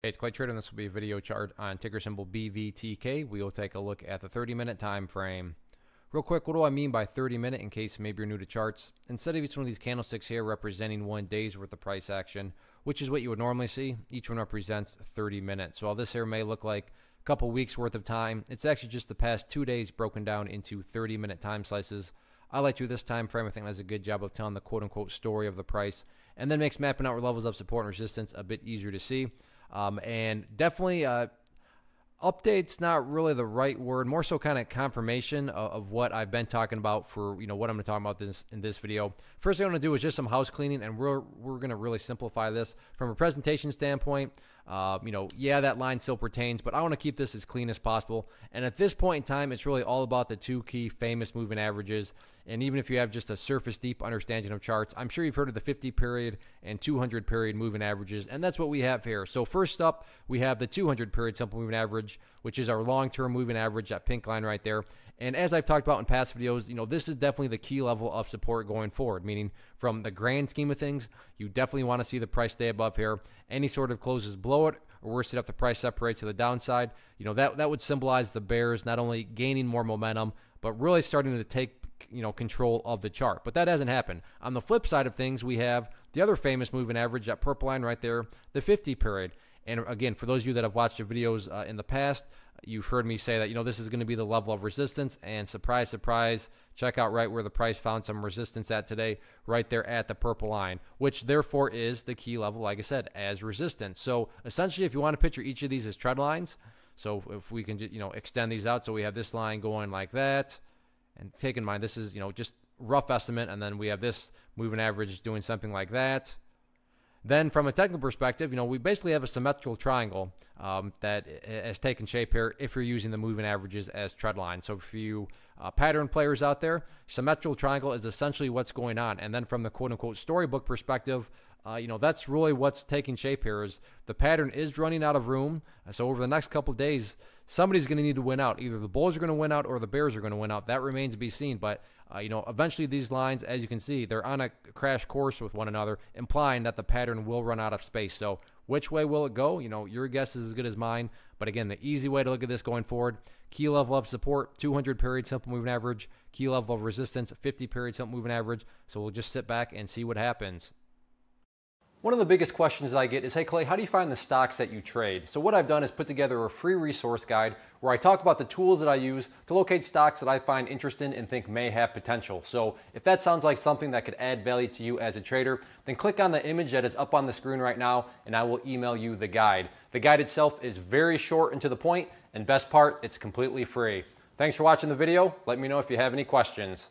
Hey, it's Clay Trader, and this will be a video chart on ticker symbol BVTK. We will take a look at the 30-minute time frame. Real quick, what do I mean by 30-minute in case maybe you're new to charts? Instead of each one of these candlesticks here representing 1 day's worth of price action, which is what you would normally see, each one represents 30 minutes. So while this here may look like a couple weeks worth of time, it's actually just the past 2 days broken down into 30-minute time slices. I like to do this time frame. I think that does a good job of telling the quote-unquote story of the price, and then makes mapping out levels of support and resistance a bit easier to see. And definitely update's not really the right word, more so kind of confirmation of what I've been talking about for, what I'm going to talk about in this video. First thing I'm going to do is just some house cleaning, and we're going to really simplify this from a presentation standpoint. Yeah, that line still pertains, but I want to keep this as clean as possible. And at this point in time, it's really all about the two key famous moving averages. And even if you have just a surface deep understanding of charts, I'm sure you've heard of the 50 period and 200 period moving averages, and that's what we have here. So first up, we have the 200 period simple moving average, which is our long-term moving average, that pink line right there. And as I've talked about in past videos, this is definitely the key level of support going forward, meaning from the grand scheme of things, you definitely want to see the price stay above here. Any sort of closes below it, or worse if the price separates to the downside, that would symbolize the bears not only gaining more momentum, but really starting to take control of the chart. But that hasn't happened. On the flip side of things, we have the other famous moving average, that purple line right there, the 50 period. And again, for those of you that have watched the videos in the past, you've heard me say that, this is going to be the level of resistance, and surprise, surprise, check out right where the price found some resistance at today, right there at the purple line, which therefore is the key level, like I said, as resistance. So essentially, if you want to picture each of these as trend lines, so if we can just, extend these out, so we have this line going like that, and take in mind, this is, just rough estimate, and then we have this moving average doing something like that. Then from a technical perspective, we basically have a symmetrical triangle that has taken shape here if you're using the moving averages as trend lines. So for you pattern players out there, symmetrical triangle is essentially what's going on. And then from the quote-unquote storybook perspective, that's really what's taking shape here. Is the pattern is running out of room. So over the next couple of days, somebody's going to need to win out. Either the bulls are going to win out or the bears are going to win out. That remains to be seen. But eventually these lines, as you can see, they're on a crash course with one another, implying that the pattern will run out of space. So which way will it go? Your guess is as good as mine. But again, the easy way to look at this going forward: key level of support, 200 period simple moving average; key level of resistance, 50 period simple moving average. So we'll just sit back and see what happens. One of the biggest questions I get is, hey Clay, how do you find the stocks that you trade? So what I've done is put together a free resource guide where I talk about the tools that I use to locate stocks that I find interesting and think may have potential. So if that sounds like something that could add value to you as a trader, then click on the image that is up on the screen right now, and I will email you the guide. The guide itself is very short and to the point, and best part, it's completely free. Thanks for watching the video. Let me know if you have any questions.